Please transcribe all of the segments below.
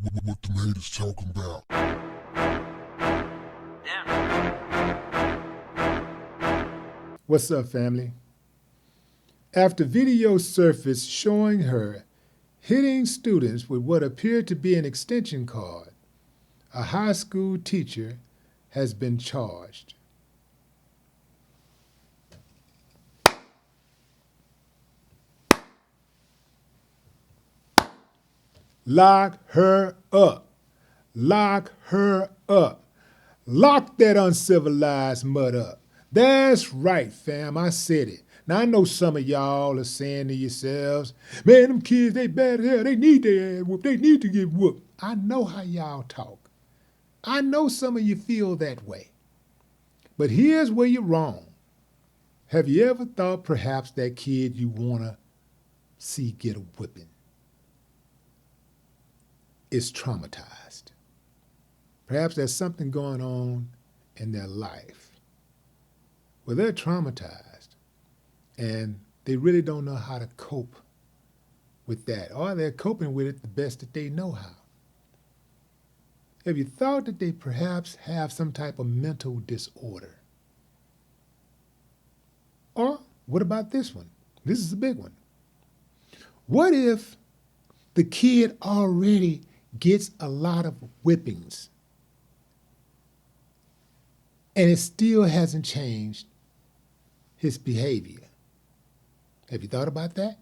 What them haters talking about? What's up, family? After video surfaced showing her hitting students with what appeared to be an extension cord, a high school teacher has been charged. Lock her up. Lock her up. Lock that uncivilized mud up. That's right, fam. I said it. Now, I know some of y'all are saying to yourselves, man, them kids, they bad as hell. They need their ass whooped. They need to get whooped. I know how y'all talk. I know some of you feel that way. But here's where you're wrong. Have you ever thought perhaps that kid you want to see get a whipping is traumatized? Perhaps there's something going on in their life where they're traumatized and they really don't know how to cope with that, or they're coping with it the best that they know how. Have you thought that they perhaps have some type of mental disorder? Or what about this one? This is a big one. What if the kid already gets a lot of whippings and it still hasn't changed his behavior? Have you thought about that?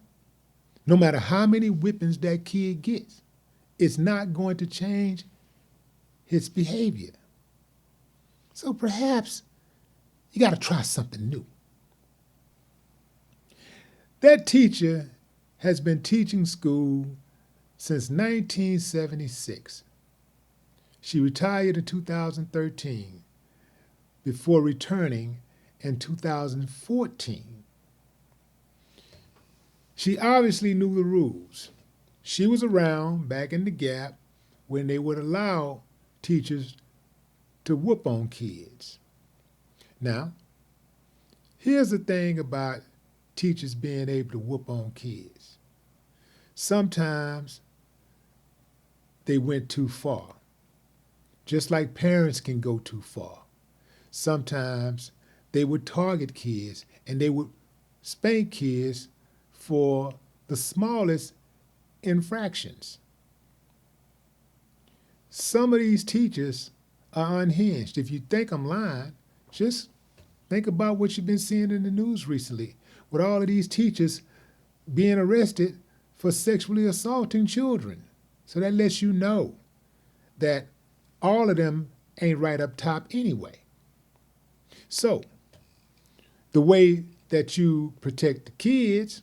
No matter how many whippings that kid gets, it's not going to change his behavior. So perhaps you got to try something new. That teacher has been teaching school since 1976. She retired in 2013 before returning in 2014. She obviously knew the rules. She was around back in the Gap when they would allow teachers to whoop on kids. Now, here's the thing about teachers being able to whoop on kids. Sometimes they went too far, just like parents can go too far. Sometimes they would target kids and they would spank kids for the smallest infractions. Some of these teachers are unhinged. If you think I'm lying, just think about what you've been seeing in the news recently with all of these teachers being arrested for sexually assaulting children. So that lets you know that all of them ain't right up top anyway. So the way that you protect the kids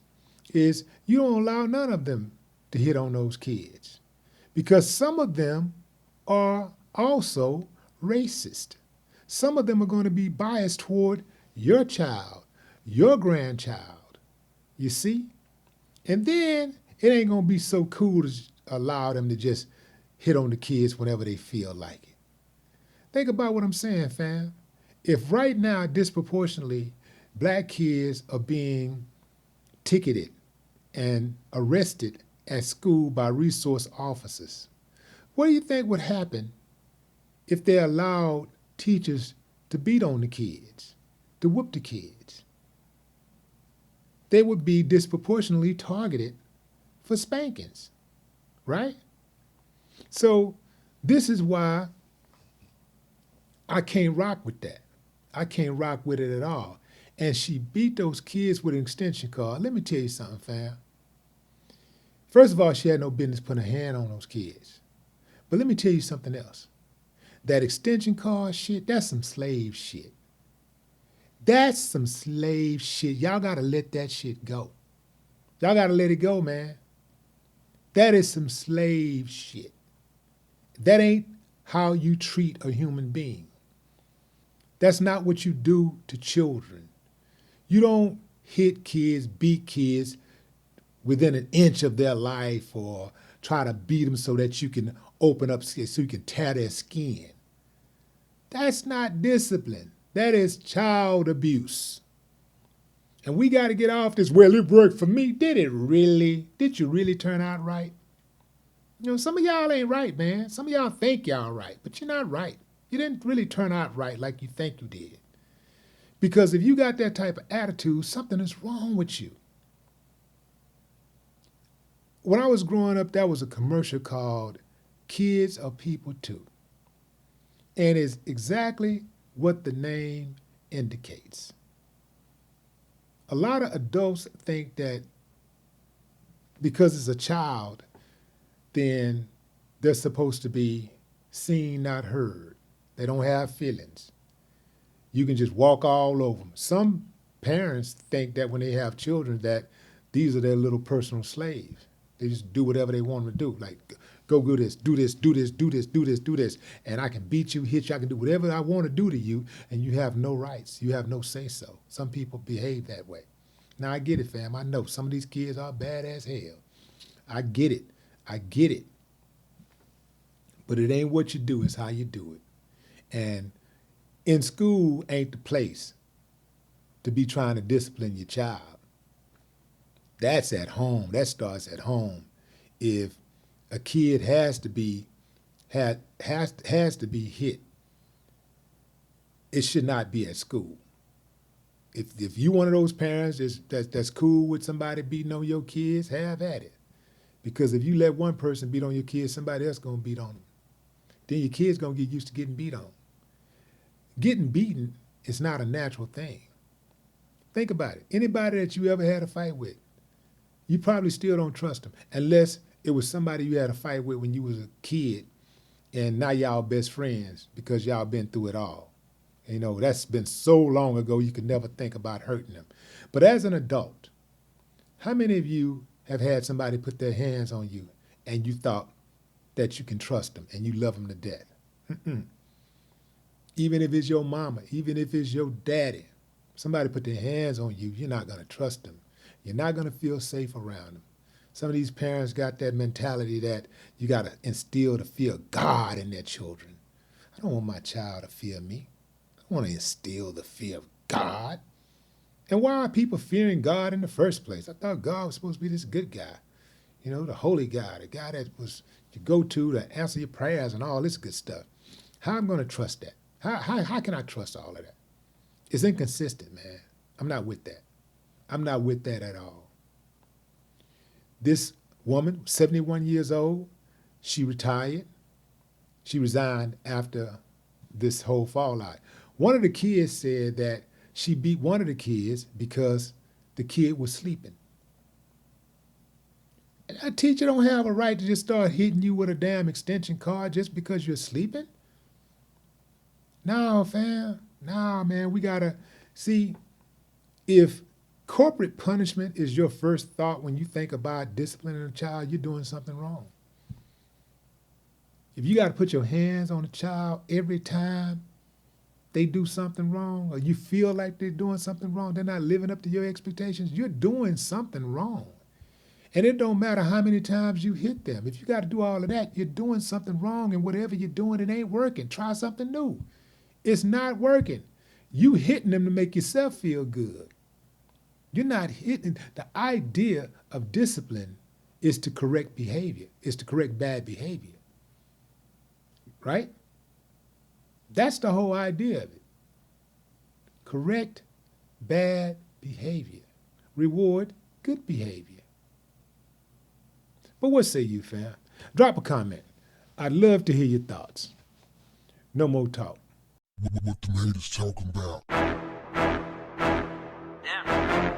is you don't allow none of them to hit on those kids, because some of them are also racist. Some of them are going to be biased toward your child, your grandchild, you see? And then it ain't going to be so cool to allow them to just hit on the kids whenever they feel like it. Think about what I'm saying, fam. If right now, disproportionately, black kids are being ticketed and arrested at school by resource officers, what do you think would happen if they allowed teachers to beat on the kids, to whoop the kids? They would be disproportionately targeted for spankings, right? So this is why I can't rock with that. I can't rock with it at all. And she beat those kids with an extension cord. Let me tell you something, fam. First of all, she had no business putting a hand on those kids. But let me tell you something else. That extension cord shit, that's some slave shit. That's some slave shit. Y'all gotta let that shit go. Y'all gotta let it go, man. That is some slave shit. That ain't how you treat a human being. That's not what you do to children. You don't hit kids, beat kids within an inch of their life, or try to beat them so that you can open up, so you can tear their skin. That's not discipline. That is child abuse. And we got to get off this, well, it worked for me. Did it really? Did you really turn out right? You know, some of y'all ain't right, man. Some of y'all think y'all right, but you're not right. You didn't really turn out right like you think you did. Because if you got that type of attitude, something is wrong with you. When I was growing up, there was a commercial called Kids Are People Too. And it's exactly what the name indicates. A lot of adults think that because it's a child, then they're supposed to be seen, not heard. They don't have feelings. You can just walk all over them. Some parents think that when they have children that these are their little personal slaves. They just do whatever they want them to do. Like, go do this, do this, do this, do this, do this, do this. And I can beat you, hit you, I can do whatever I want to do to you, and you have no rights. You have no say-so. Some people behave that way. Now, I get it, fam. I know some of these kids are bad as hell. I get it. I get it. But it ain't what you do, it's how you do it. And in school ain't the place to be trying to discipline your child. That's at home. That starts at home. If a kid has to be hit, it should not be at school. If you one of those parents that's cool with somebody beating on your kids, have at it. Because if you let one person beat on your kids, somebody else gonna beat on them. Then your kids gonna get used to getting beat on. Getting beaten is not a natural thing. Think about it. Anybody that you ever had a fight with, you probably still don't trust them, unless it was somebody you had a fight with when you was a kid, and now y'all best friends because y'all been through it all. You know, that's been so long ago you could never think about hurting them. But as an adult, how many of you have had somebody put their hands on you and you thought that you can trust them and you love them to death? Even if it's your mama, even if it's your daddy, somebody put their hands on you, you're not going to trust them. You're not going to feel safe around them. Some of these parents got that mentality that you got to instill the fear of God in their children. I don't want my child to fear me. I want to instill the fear of God. And why are people fearing God in the first place? I thought God was supposed to be this good guy, you know, the holy guy, the guy that was you go to answer your prayers and all this good stuff. How am I going to trust that? How can I trust all of that? It's inconsistent, man. I'm not with that. I'm not with that at all. This woman, 71 years old, she retired. She resigned after this whole fallout. One of the kids said that she beat one of the kids because the kid was sleeping. And a teacher don't have a right to just start hitting you with a damn extension cord just because you're sleeping. No, fam. No, man, we gotta see if corporate punishment is your first thought when you think about disciplining a child, you're doing something wrong. If you got to put your hands on a child every time they do something wrong, or you feel like they're doing something wrong, they're not living up to your expectations, you're doing something wrong. And it don't matter how many times you hit them. If you got to do all of that, you're doing something wrong, and whatever you're doing, it ain't working. Try something new. It's not working. You hitting them to make yourself feel good. You're not hitting. The idea of discipline is to correct behavior, is to correct bad behavior. Right? That's the whole idea of it. Correct bad behavior. Reward good behavior. But what say you, fam? Drop a comment. I'd love to hear your thoughts. No more talk. What the haters talking about? Yeah.